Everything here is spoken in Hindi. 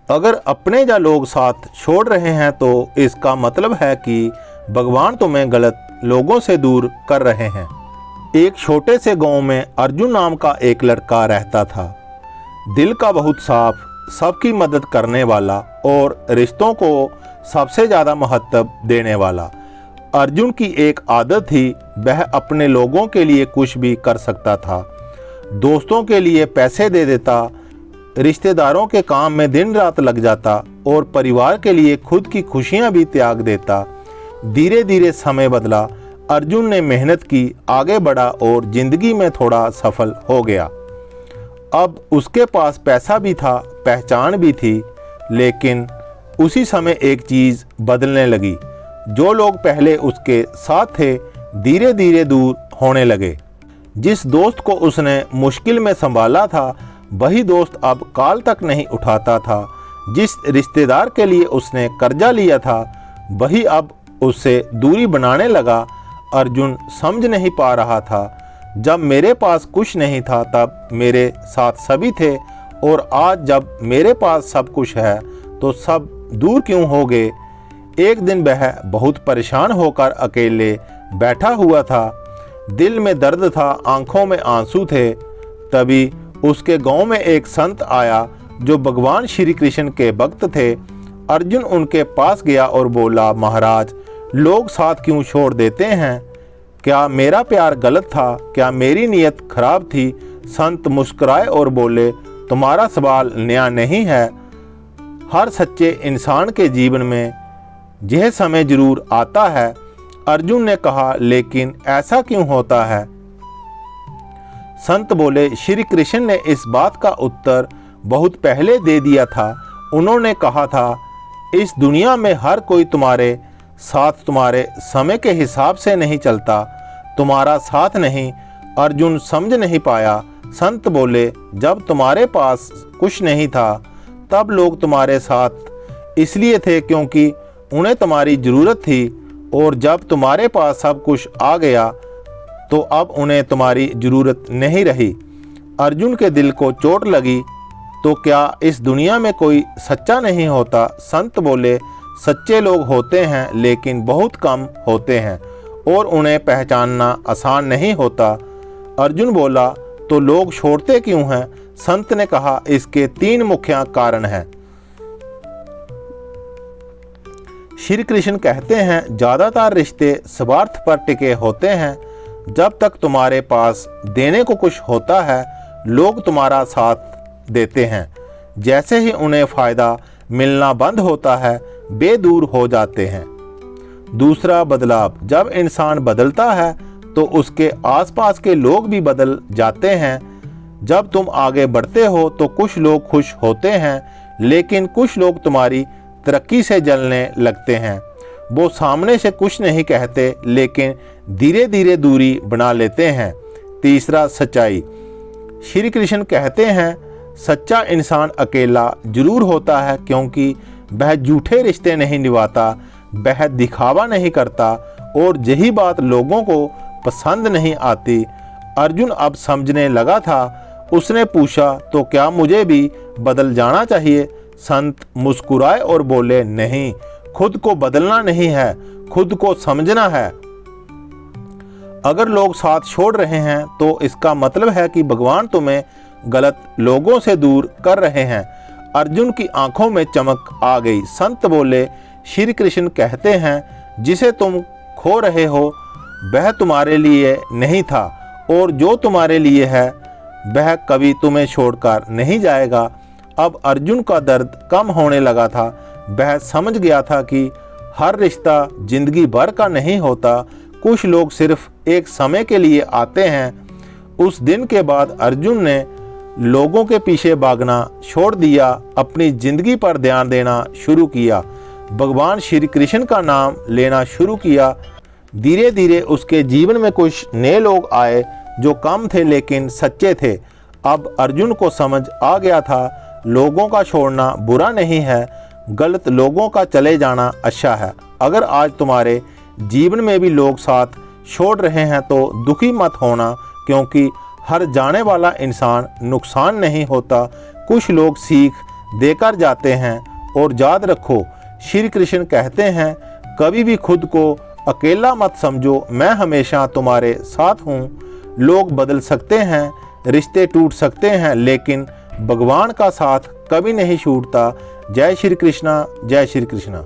अगर अपने या लोग साथ छोड़ रहे हैं तो इसका मतलब है कि भगवान तुम्हें गलत लोगों से दूर कर रहे हैं। एक छोटे से गांव में अर्जुन नाम का एक लड़का रहता था। दिल का बहुत साफ, सबकी मदद करने वाला और रिश्तों को सबसे ज़्यादा महत्व देने वाला। अर्जुन की एक आदत थी, वह अपने लोगों के लिए कुछ भी कर सकता था। दोस्तों के लिए पैसे दे देता, रिश्तेदारों के काम में दिन रात लग जाता और परिवार के लिए खुद की खुशियां भी त्याग देता। धीरे धीरे समय बदला, अर्जुन ने मेहनत की, आगे बढ़ा और जिंदगी में थोड़ा सफल हो गया। अब उसके पास पैसा भी था, पहचान भी थी, लेकिन उसी समय एक चीज़ बदलने लगी। जो लोग पहले उसके साथ थे धीरे धीरे दूर होने लगे। जिस दोस्त को उसने मुश्किल में संभाला था वही दोस्त अब कॉल तक नहीं उठाता था। जिस रिश्तेदार के लिए उसने कर्जा लिया था वही अब उससे दूरी बनाने लगा। अर्जुन समझ नहीं पा रहा था, जब मेरे पास कुछ नहीं था तब मेरे साथ सभी थे, और आज जब मेरे पास सब कुछ है तो सब दूर क्यों हो गए। एक दिन वह बहुत परेशान होकर अकेले बैठा हुआ था। दिल में दर्द था, आंखों में आंसू थे। तभी उसके गांव में एक संत आया जो भगवान श्री कृष्ण के भक्त थे। अर्जुन उनके पास गया और बोला, महाराज, लोग साथ क्यों छोड़ देते हैं? क्या मेरा प्यार गलत था? क्या मेरी नीयत खराब थी? संत मुस्कुराए और बोले, तुम्हारा सवाल नया नहीं है। हर सच्चे इंसान के जीवन में यह समय जरूर आता है। अर्जुन ने कहा, लेकिन ऐसा क्यों होता है? संत बोले, श्री कृष्ण ने इस बात का उत्तर बहुत पहले दे दिया था। उन्होंने कहा था, इस दुनिया में हर कोई तुम्हारे साथ तुम्हारे समय के हिसाब से नहीं चलता, तुम्हारा साथ नहीं। अर्जुन समझ नहीं पाया। संत बोले, जब तुम्हारे पास कुछ नहीं था तब लोग तुम्हारे साथ इसलिए थे क्योंकि उन्हें तुम्हारी ज़रूरत थी, और जब तुम्हारे पास सब कुछ आ गया तो अब उन्हें तुम्हारी ज़रूरत नहीं रही। अर्जुन के दिल को चोट लगी। तो क्या इस दुनिया में कोई सच्चा नहीं होता? संत बोले, सच्चे लोग होते हैं लेकिन बहुत कम होते हैं और उन्हें पहचानना आसान नहीं होता। अर्जुन बोला, तो लोग छोड़ते क्यों हैं? संत ने कहा, इसके 3 मुख्य कारण हैं। श्री कृष्ण कहते हैं, ज़्यादातर रिश्ते स्वार्थ पर टिके होते हैं। जब तक तुम्हारे पास देने को कुछ होता है लोग तुम्हारा साथ देते हैं। जैसे ही उन्हें फ़ायदा मिलना बंद होता है वे दूर हो जाते हैं। दूसरा बदलाव, जब इंसान बदलता है तो उसके आसपास के लोग भी बदल जाते हैं। जब तुम आगे बढ़ते हो तो कुछ लोग खुश होते हैं, लेकिन कुछ लोग तुम्हारी तरक्की से जलने लगते हैं। वो सामने से कुछ नहीं कहते लेकिन धीरे धीरे दूरी बना लेते हैं। तीसरा, सच्चाई। श्री कृष्ण कहते हैं, सच्चा इंसान अकेला जरूर होता है क्योंकि वह झूठे रिश्ते नहीं निभाता, वह दिखावा नहीं करता, और यही बात लोगों को पसंद नहीं आती। अर्जुन अब समझने लगा था। उसने पूछा, तो क्या मुझे भी बदल जाना चाहिए? संत मुस्कुराए और बोले, नहीं, खुद को बदलना नहीं है, खुद को समझना है। अगर लोग साथ छोड़ रहे हैं तो इसका मतलब है कि भगवान तुम्हें गलत लोगों से दूर कर रहे हैं। अर्जुन की आंखों में चमक आ गई। संत बोले, श्री कृष्ण कहते हैं, जिसे तुम खो रहे हो वह तुम्हारे लिए नहीं था, और जो तुम्हारे लिए है वह कभी तुम्हें छोड़कर नहीं जाएगा। अब अर्जुन का दर्द कम होने लगा था। वह समझ गया था कि हर रिश्ता जिंदगी भर का नहीं होता, कुछ लोग सिर्फ एक समय के लिए आते हैं। उस दिन के बाद अर्जुन ने लोगों के पीछे भागना छोड़ दिया, अपनी जिंदगी पर ध्यान देना शुरू किया, भगवान श्री कृष्ण का नाम लेना शुरू किया। धीरे धीरे उसके जीवन में कुछ नए लोग आए जो कम थे लेकिन सच्चे थे। अब अर्जुन को समझ आ गया था, लोगों का छोड़ना बुरा नहीं है, गलत लोगों का चले जाना अच्छा है। अगर आज तुम्हारे जीवन में भी लोग साथ छोड़ रहे हैं तो दुखी मत होना, क्योंकि हर जाने वाला इंसान नुकसान नहीं होता। कुछ लोग सीख देकर जाते हैं। और याद रखो, श्री कृष्ण कहते हैं, कभी भी खुद को अकेला मत समझो, मैं हमेशा तुम्हारे साथ हूँ। लोग बदल सकते हैं, रिश्ते टूट सकते हैं, लेकिन भगवान का साथ कभी नहीं छूटता। जय श्री कृष्णा, जय श्री कृष्णा।